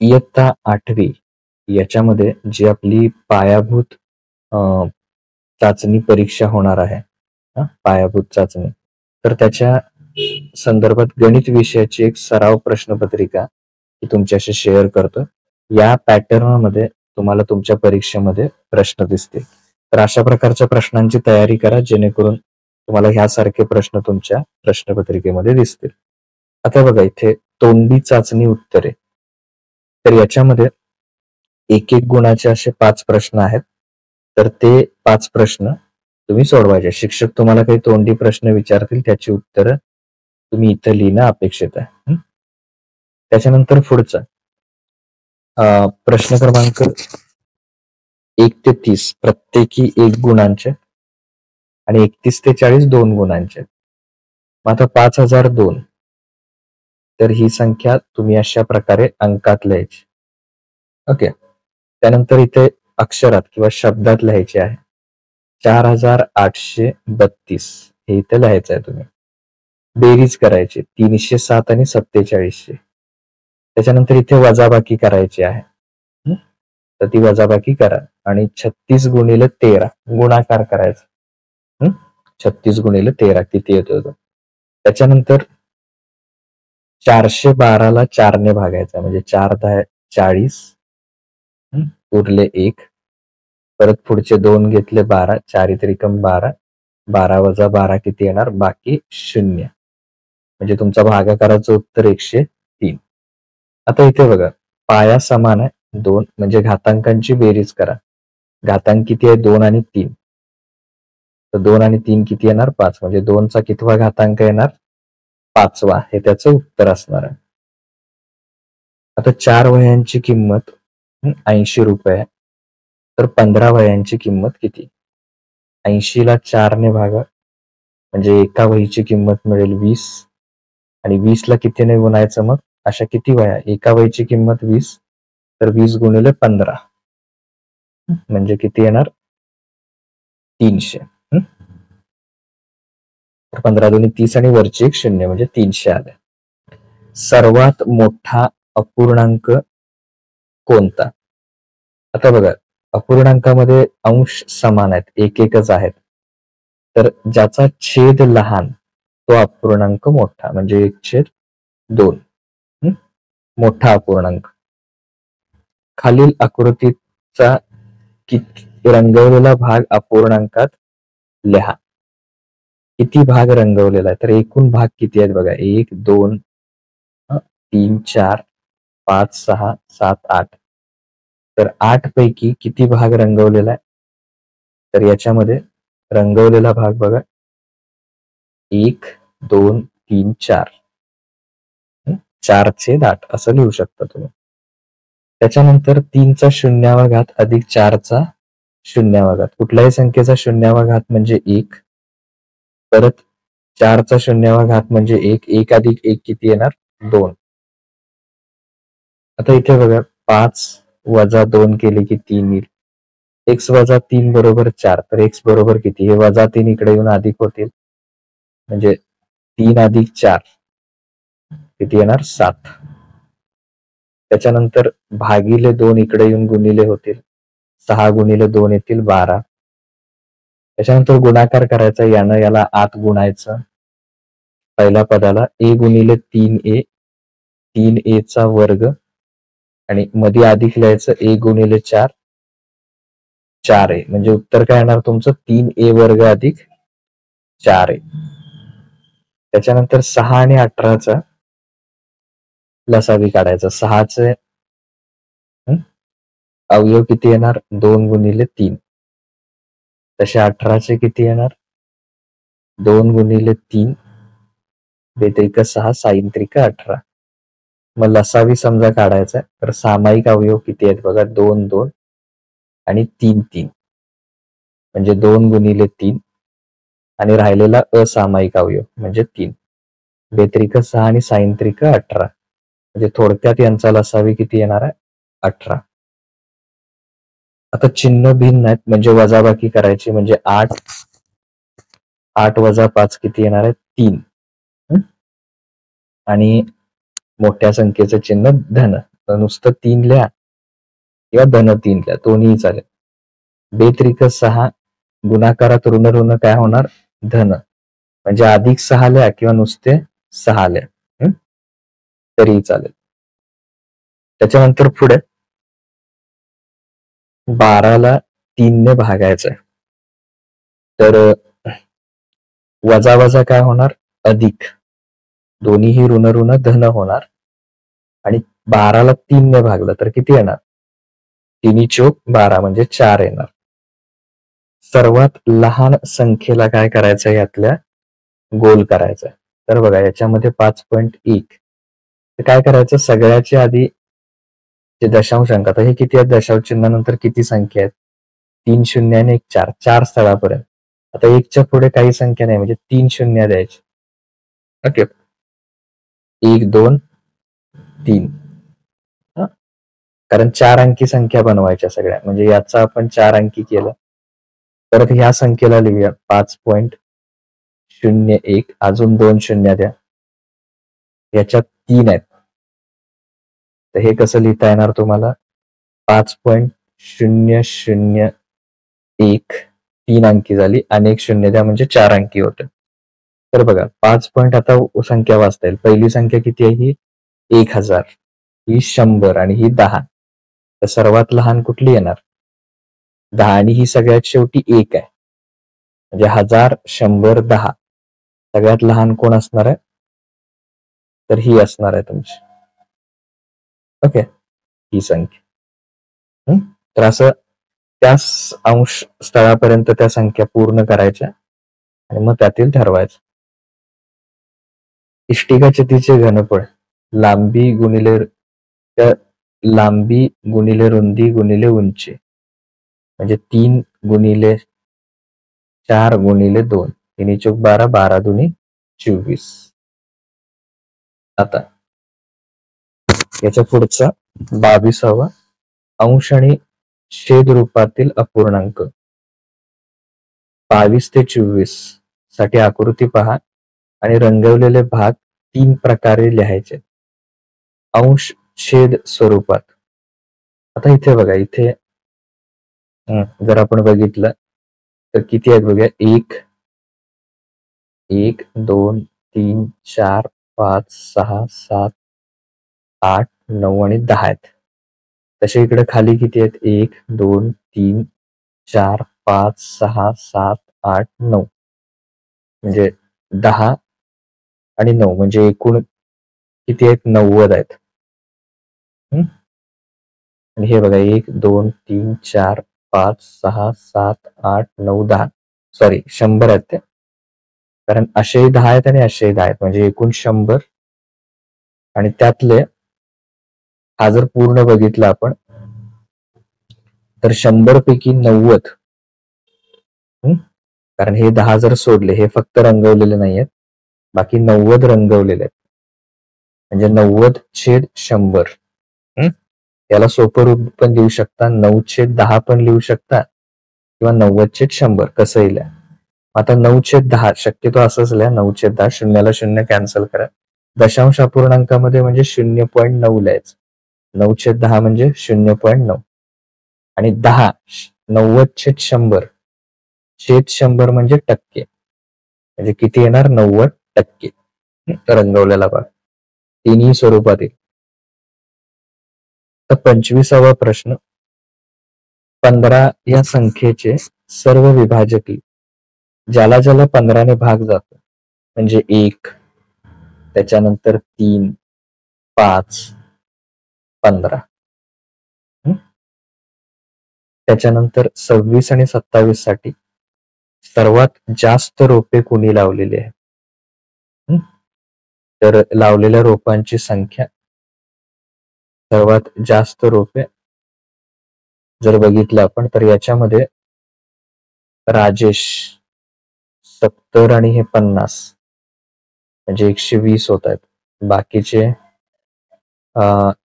इयत्ता 8वी याच्यामध्ये जी आपली पायाभूत चाचणी परीक्षा होणार आहे, पायाभूत चाचणी, तर त्याच्या संदर्भात गणित विषयाची एक सराव प्रश्नपत्रिका ही तुमच्याशी शेअर करतो. या पॅटर्न मध्ये तुम्हाला तुमच्या परीक्षेमध्ये प्रश्न दिसतील. तर अशा प्रकारच्या प्रश्नांची तयारी करा जेणेकरून तुम्हाला ह्यासारखे प्रश्न तुमच्या प्रश्नपत्रिकेमध्ये दिसतील. आता बघा इथे तोंडी चाचणी उत्तरे. तर याच्यामध्ये एक एक गुणाचे असे 5 प्रश्न आहेत. तर ते 5 प्रश्न तुम्ही सोडवायचे. शिक्षक तुम्हाला काही तोंडी प्रश्न विचारतील त्याची उत्तरं तुम्ही इथं लिहिणं अपेक्षित आहे. त्याच्यानंतर पुढचा प्रश्न क्रमांक 1 ते 30 प्रत्येकी 1 गुणांचे आणि 31 ते 40 2 गुणांचे. मग आता 5002 तर ही संख्या तुम्ही अशा प्रकारे अंकात लिहायची. ओके. त्यानंतर इथे अक्षरात किंवा शब्दात लिहायचे आहे. 4832 हे इथे लिहायचं आहे तुम्ही. बेरीज करायची 307 आणि 47. त्याच्यानंतर इथे वजाबाकी करायची आहे. तर ती वजाबाकी करा आणि 36 गुणिले 13 गुणाकार करायचा. 36 गुणिले 13 किती येतो तो. त्याच्यानंतर 412 ला 4 ने भागायचा म्हणजे 4 10 40 उरले 1. परत पुढचे 2 घेतले 12 4 त्रिकम 12 12 वजा 12 किती येणार बाकी 0 म्हणजे तुमचा भागाकाराचं उत्तर 103. आता इथे बघा पाया समान आहे 2 म्हणजे घातांकांची बेरीज करा. घातांक किती आहे 2 आणि 3. तर 2 आणि 3 किती येणार 5 म्हणजे 2 चा कितवा घातांक येणार 5वा हे त्याचं उत्तर असणार आहे. आता 4 वह्यांची किंमत 80 रुपये आहे. तर 15 वह्यांची किंमत किती. 80 ला 4 ने भागा म्हणजे एका वहीची किंमत मिळेल 20 आणि 20 ला कितीने गुणायचं मग अशा किती वह्या एका वहीची किंमत 20 तर 20 गुणिले 15 म्हणजे किती येणार 300. तर 15 दुनी 30 आणि वरची एक 0 म्हणजे 300 आले. सर्वात मोठा अपूर्णांक कोणता. आता बघा अपूर्णांकामध्ये अंश समान आहेत एक एकच आहेत. तर ज्याचा छेद लहान तो अपूर्णांक मोठा म्हणजे 1/2 मोठा अपूर्णांक. खालील आकृतीचा रंगवलेला भाग अपूर्णांकात लिहा. किती भाग रंगवलेला आहे तर एकूण भाग किती आहेत बघा 1 2 3 4 5 6 7 8. तर 8 पैकी किती भाग रंगवलेला आहे तर याच्यामध्ये रंगवलेला भाग बघा 1 2 3 4 4/8 असं लिहू शकता तुम्ही. त्याच्यानंतर 3चा शून्यावा घात अधिक 4चा शून्यावा घात. कुठल्याही संख्येचा शून्यावा घात म्हणजे 1. परत 4चा शून्यावा घात म्हणजे 1 1 अधिक 1 किती येणार 2. आता इथे बघा 5 वजा 2 केले की 3 येईल. x वजा 3 बरोबर 4 तर x बरोबर किती हे वजा 3 इकडे येऊन अधिक होतील म्हणजे 3 अधिक 4 किती येणार 7. त्याच्यानंतर भागिले 2 इकडे येऊन गुणिले होतील 6 गुणिले 2 येतील 12. त्याच्यानंतर गुणाकार करायचा यानं याला 8 गुणायचं. पहिल्या पदाला a गुणिले 3a 3a चा वर्ग आणि मध्ये अधिक लिहायचं a गुणिले 4 4a म्हणजे उत्तर काय येणार तुमचं 3a वर्ग अधिक 4a. त्याच्यानंतर 6 आणि 18चा लसावी काढायचा. 6चे अवयव किती येणार 2 गुणिले 3. तसे 18चे किती येणार 2 गुणिले 3 बेत्रिक 6 साइन त्रिक 18. मग लसावी समजा काढायचा तर सामायिक अवयव किती आहेत बघा 2 2 आणि 3 3 म्हणजे 2 गुणिले 3 आणि राहिलेला असामायिक अवयव म्हणजे 3 बेत्रिक 6 आणि साइन त्रिक 18 म्हणजे थोडक्यात यांचा लसावी किती येणार आहे 18. आता चिन्ह भिन्न आहेत म्हणजे वजाबाकी करायची म्हणजे 8 वजा 5 किती येणार आहे 3 आणि मोठ्या संख्येचं चिन्ह धन, तर नुसतं 3 लिहा किंवा धन 3 लिहा, दोन्ही चालेल. 2 त्रिक 6, गुणाकारात ऋण ऋण काय होणार? धन, म्हणजे अधिक 6 लिहा किंवा नुसते 6 लिहा, तरीही चालेल. त्याच्यानंतर पुढे 12ला 3 ने भागायचं आहे, तर वजा वजा काय होणार? अधिक, दोन्हीही ऋण ऋण धन होणार, आणि 12ला 3 ने भागलं तर किती येणार? 3 चोक 12 म्हणजे 4 येणार. सर्वात लहान संख्येला काय करायचं यातल्या? गोल करायचं. तर बघा याच्यामध्ये 5.1, तर काय करायचं? सगळ्याच्या आधी जे दशांश अंक, आता हे किती आहेत? दशांश चिन्हानंतर किती संख्या आहेत? 3 शून्य आणि 1 4, 4 स्थळापर्यंत. आता 1च्या पुढे काही संख्या नाही, म्हणजे 3 शून्य द्यायची. ओके, 1 2 3, कारण 4 अंकी संख्या बनवायच्या सगळ्या, म्हणजे याचा आपण 4 अंकी केलं. परत ह्या संख्येला लिहूया 5.01, अजून 2 शून्य द्या, याच्यात 3 आहेत, तर हे कसं लिहिता येणार तुम्हाला? 5.001, 3 अंकी झाली, आणि 1 शून्य द्या म्हणजे 4 अंकी होतं. तर बघा 5 पॉईंट, आता संख्या वाचता येईल. पहिली संख्या किती आहे? ही 1000, ही 100 आणि ही 10, तर सर्वात लहान कुठली येणार? 10, आणि ही सगळ्यात शेवटी 1 आहे, म्हणजे 1000 100 10, सगळ्यात लहान कोण असणार आहे? तर ही असणार आहे तुमची. ओके, ही संख्या. तर असं त्या अंश स्थळापर्यंत त्या संख्या पूर्ण करायच्या आणि मग त्यातील ठरवायचं. इष्टिकाचितीचे घनफळ लांबी गुणिले रुंदी गुणिले उंची, म्हणजे 3 गुणिले 4 गुणिले 2, 3 चोक 12, 12 दुनी 24. आता याच्या पुढचा 22वा अंश आणि छेद रूपातील अपूर्णांक. 22 ते 24 साठी आकृती पहा आणि रंगवलेले भाग 3 प्रकारे लिहायचे. अंश छेद स्वरूपात. आता इथे बघा, इथे जर आपण बघितलं तर किती आहेत बघा? 1 1 2 3 4 5 6 7 8 9 आणि 10 आहेत. तसे इकडे खाली किती आहेत? 1 2 3 4 5 6 7 8 9, म्हणजे 10 आणि 9, म्हणजे एकूण किती आहेत? 90 आहेत. आणि हे बघा 1 2 3 4 5 6 7 8 9 10, सॉरी 100 आहेत ते, कारण असेही 10 आहेत आणि असेही 10 आहेत, म्हणजे एकूण 100. आणि त्यातले हा जर पूर्ण बघितला आपण तर 100 पैकी 90, कारण हे 10 जर सोडले, हे फक्त रंगवलेले नाही आहेत, बाकी 90 रंगवलेले आहेत, म्हणजे 90/100. याला सोपं रूप पण लिहू शकता, 9/10 पण लिहू शकता किंवा 90/100, कसंही लिहा. आता 9/10 शक्यतो असंच लिहा, 9/10, शून्याला शून्य कॅन्सल करा. दशांश अपूर्णांकामध्ये म्हणजे 0.9 लिहायचं. 9/10 म्हणजे 0.9, आणि 10 90/100, छेद 100 म्हणजे टक्के, म्हणजे किती येणार? 90%. रंगवलेला भाग तिन्ही स्वरूपात येईल. तर 25वा प्रश्न. 15 या संख्येचे सर्व विभाजकी ज्याला ज्याला 15 ने भाग जातो, म्हणजे 1, त्याच्यानंतर 3 5 15, त्याच्यानंतर 26 आणि 27 साठी सर्वात जास्त रोपे कुणी लावलेली आहे? तर लावलेल्या रोपांची संख्या, सर्वात जास्त रोपे जर बघितलं आपण तर याच्यामध्ये राजेश 70 आणि हे 50, म्हणजे 120 होत आहेत. बाकीचे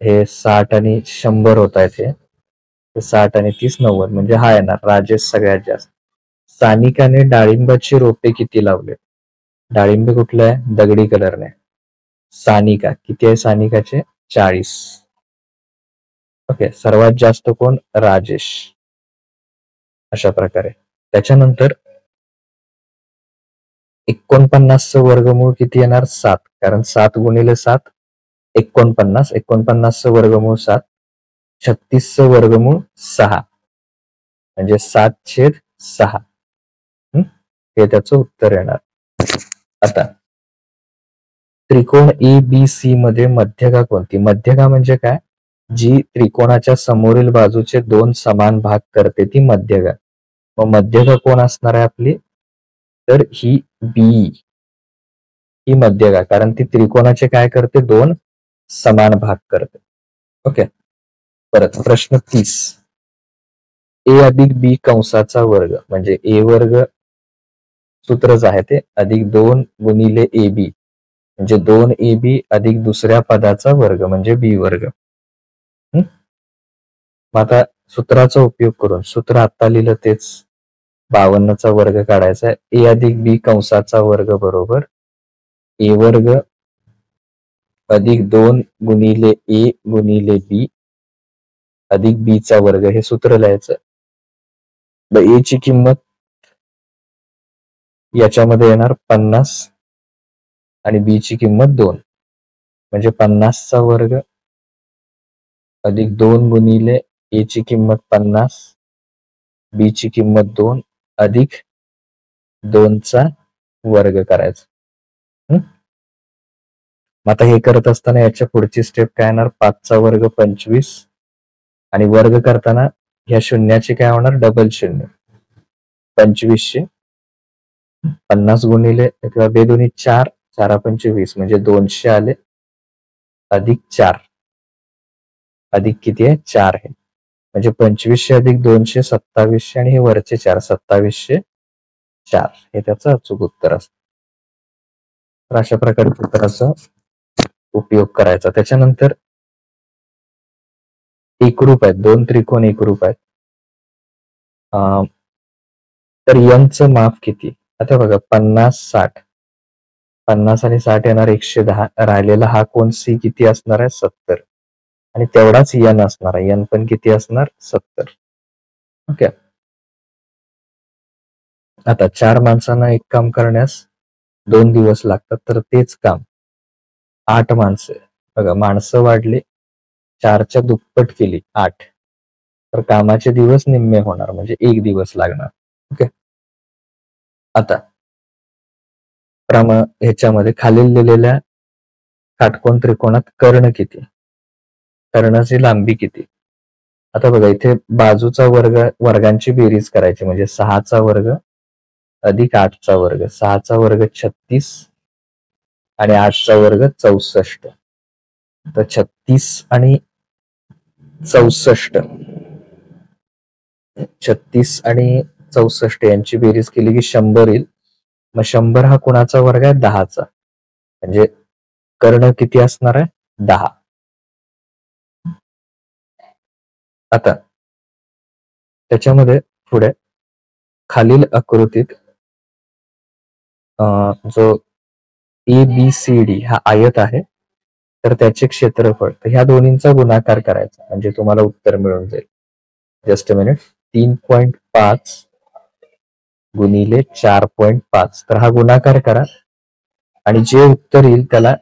हे 60 आणि 100 होत आहेत. हे 60 आणि 30 90, म्हणजे हा येणार राजेश सगळ्यात जास्त. सानिकाने डाळिंबाची रोपे किती लावले? डाळिंब कुठलं आहे? दगडी कलरने. सानिका किती आहे सानिकाचे 40. ओके, सर्वात जास्त कोण राजेश. अशा प्रकारे त्याच्यानंतर 49चं वर्गमूळ किती येणार 7, कारण 7 गुणिले 7 49. 49चं वर्गमूळ 7. 36चं वर्गमूळ 6 म्हणजे 7/6. हे त्याचं उत्तर येणार. आता त्रिकोण ABC मध्ये मध्यगा कोणती? मध्यगा म्हणजे काय? जी त्रिकोणाच्या समोरील बाजूचे 2 समान भाग करते ती मध्यगा. मग मध्यगा कोण असणार आहे आपली? तर ही बी ही मध्यगा, कारण ती त्रिकोणाचे काय करते 2 समान भाग करते. ओके, परत प्रश्न 30. ए अधिक बी कंसाचा वर्ग म्हणजे ए वर्ग सूत्रच आहे ते अधिक 2 गुणिले ए बी म्हणजे 2ab अधिक दुसऱ्या पदाचा वर्ग म्हणजे बी वर्ग. मग आता सूत्राचा उपयोग करून सूत्र आता लिहिलं तेच 52चा वर्ग काढायचा आहे. ए अधिक बी कंसाचा वर्ग बरोबर ए वर्ग अधिक 2 गुणिले ए गुणिले बी अधिक बी चा वर्ग हे सूत्र लिहायचं. ए ची किंमत याच्यामध्ये येणार 50 आणि बी ची किंमत 2 म्हणजे 50चा वर्ग अधिक 2 गुणिले ए ची किंमत 50 बी ची किंमत 2 अधिक 2चा वर्ग करायचा. आता हे करत असताना याच्या पुढची स्टेप काय येणार? 5चा वर्ग 25 आणि वर्ग करताना ह्या शून्याचे काय होणार? डबल शून्य 2500 50 गुणिले किंवा बेदोन्ही 4 4×5 म्हणजे 200 आले अधिक 4 अधिक किती आहे 4 आहे म्हणजे 2500 अधिक 200 2700 आणि हे वरचे 4 2704 हे त्याचं अचूक उत्तर असतं. तर अशा प्रकारे सूत्राचा उपयोग करायचा. त्याच्यानंतर एकरूप आहेत 2 त्रिकोण एकरूप आहेत. तर यंगचं माप किती? आता बघा 50 60 50 आणि 60 येणार 110 राहिलेला हा कोण सी किती असणार आहे 70 आणि तेवढाच यन असणार आहे. यन पण किती असणार 70. ओके, आता 4 माणसांना एक काम करण्यास 2 दिवस लागतात तर तेच काम 8 माणसं बघा माणसं वाढली 4च्या दुप्पट केली 8 तर कामाचे दिवस निम्मे होणार म्हणजे 1 दिवस लागणार. ओके, आता ह्याच्यामध्ये खालील दिलेल्या काटकोन त्रिकोणात कर्ण किती? कर्णाची लांबी किती? आता बघा इथे बाजूचा वर्गांची बेरीज करायची म्हणजे 6चा वर्ग अधिक 8चा वर्ग 6चा वर्ग 36 आणि 8चा वर्ग 64. तर 36 आणि 64 36 आणि 64 यांची बेरीज केली की 100 येईल. मग 100 हा कुणाचा वर्ग आहे 10चा म्हणजे कर्ण किती असणार आहे 10. आता त्याच्यामध्ये पुढे खालील आकृतीत जो ABCD हा आयत आहे तर त्याचे क्षेत्रफळ तर ह्या दोन्हींचा गुणाकार करायचा म्हणजे तुम्हाला उत्तर मिळून जाईल. जस्ट अ मिनिट 3.5 गुणिले 4.5 तर हा गुणाकार करा आणि जे उत्तर येईल त्याला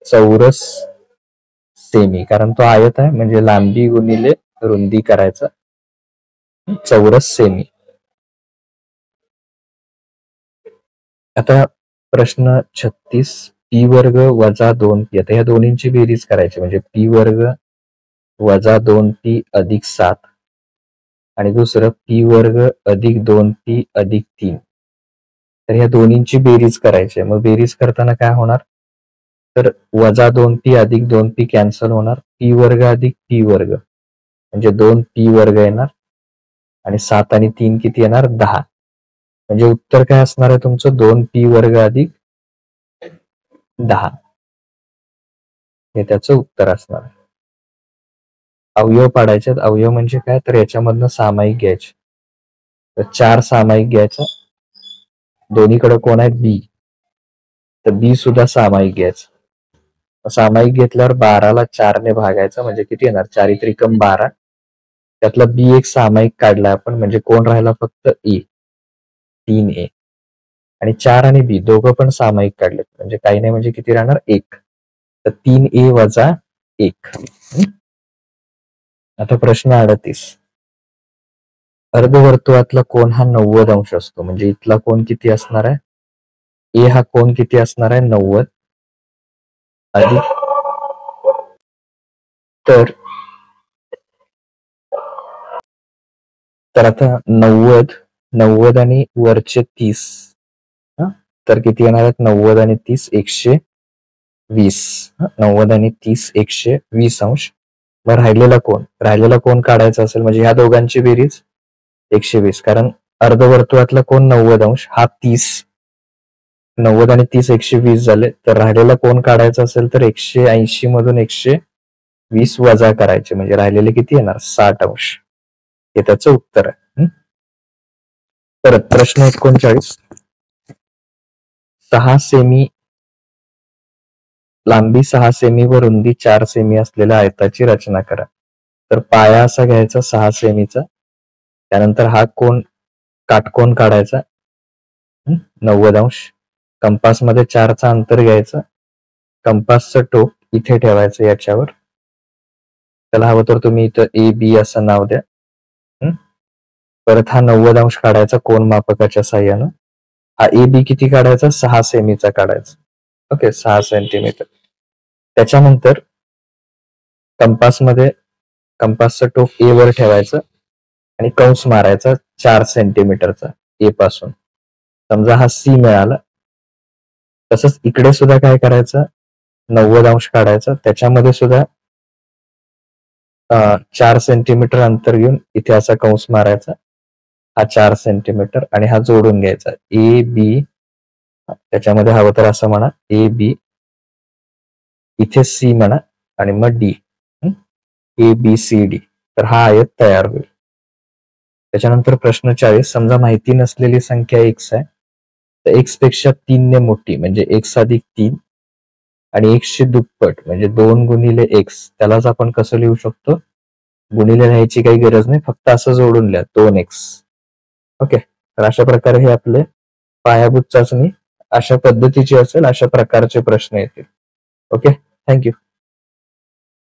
चौरस सेमी कारण तो आयत आहे म्हणजे लांबी गुणिले रुंदी करायचा चौरस सेमी. आता प्रश्न 36 पी वर्ग वजा 2p आता या दोन्हींची बेरीज करायची म्हणजे पी वर्ग वजा 2p अधिक 7 आणि दुसरं पी वर्ग अधिक 2p अधिक 3 तर ह्या दोन्हींची बेरीज करायची. मग बेरीज करताना काय होणार तर वजा 2p अधिक 2p कॅन्सल होणार पी वर्ग अधिक पी वर्ग म्हणजे 2p वर्ग येणार आणि 7 आणि 3 किती येणार 10 म्हणजे उत्तर काय असणार आहे तुमचं 2p वर्ग अधिक 10 हे त्याचं उत्तर असणार आहे. अवयव पाडायचे अवयव म्हणजे काय तर याच्यामधनं सामायिक घ्यायचे तर 4 सामायिक घ्यायचा दोन्हीकडे कोण आहे बी तर बी सुद्धा सामायिक घ्यायचं सामायिक घेतल्यावर 12ला 4ने भागायचं म्हणजे किती येणार? 4 त्रिकम 12. त्यातला बी एक सामायिक काढला आपण म्हणजे कोण राहिला फक्त ए, 3A. आणि 4 आणि बी दोघं पण सामायिक काढले म्हणजे काही नाही म्हणजे किती राहणार? 1. तर 3A वजा 1. आता प्रश्न 38. अर्धवर्तुळातला कोन हा 90 अंश असतो म्हणजे इथला कोन किती असणार आहे? ए हा कोन किती असणार आहे? 90 अधिक तर आता 90 आणि वरचे 30 तर किती येणार आहेत? 90 आणि 30 120. 90 आणि 30 120 अंश. मग राहिलेला कोन काढायचा असेल म्हणजे ह्या दोघांची बेरीज 120 कारण अर्धवर्तुळातला कोन 90 अंश हा 30. 90 आणि 30 120 झाले तर राहिलेला कोन काढायचा असेल तर 180 मधून 120 वजा करायचे म्हणजे राहिलेले किती येणार? 60 अंश. हे त्याचं उत्तर आहे. परत प्रश्न 39. 6 सेमी लांबी 6 सेमी व रुंदी 4 सेमी असलेल्या आयताची रचना करा. तर पाया असा घ्यायचा 6 सेमीचा. त्यानंतर हा कोन काटकोन काढायचा 90 अंश. कंपासमध्ये 4चा अंतर घ्यायचं. कंपासचं टोक इथे ठेवायचं याच्यावर. त्याला हवं तर तुम्ही इथं ए बी असं नाव द्या. परत हा 90 अंश काढायचा कोन मापकाच्या साह्यानं. हा ए बी किती काढायचा? 6 सेमीचा काढायचा. Okay 6 centimetre. त्याच्यानंतर कंपासचं टोक ए वर ठेवायचं आणि कंस मारायचा 4 सेंटीमीटरचा ए पासून. समजा हा सी मिळाला. तसंच इकडे सुद्धा काय करायचं? 90 अंश काढायचा त्याच्यामध्ये सुद्धा 4 सेंटीमीटर अंतर घेऊन इथे असा कंस मारायचा. हा 4 सेंटीमीटर आणि हा जोडून घ्यायचा ए बी. त्याच्यामध्ये हवं तर असं म्हणा ए बी, इथे सी म्हणा आणि मग D. A B C D. तर हा आयत तयार होईल. त्याच्यानंतर प्रश्न 40. समजा माहिती नसलेली संख्या x आहे तर x पेक्षा 3 ने मोठी म्हणजे x अधिक 3 आणि x ची दुप्पट म्हणजे 2 गुणिले x. त्यालाच आपण कसं लिहू शकतो? गुणिले लिहायची काही गरज नाही, फक्त असं जोडून लिहा 2x. ओके. तर अशा प्रकारे हे आपले पायाभूत चाचणी अशा पद्धतीची असेल, अशा प्रकारचे प्रश्न येतील. ओके. थँक्यू.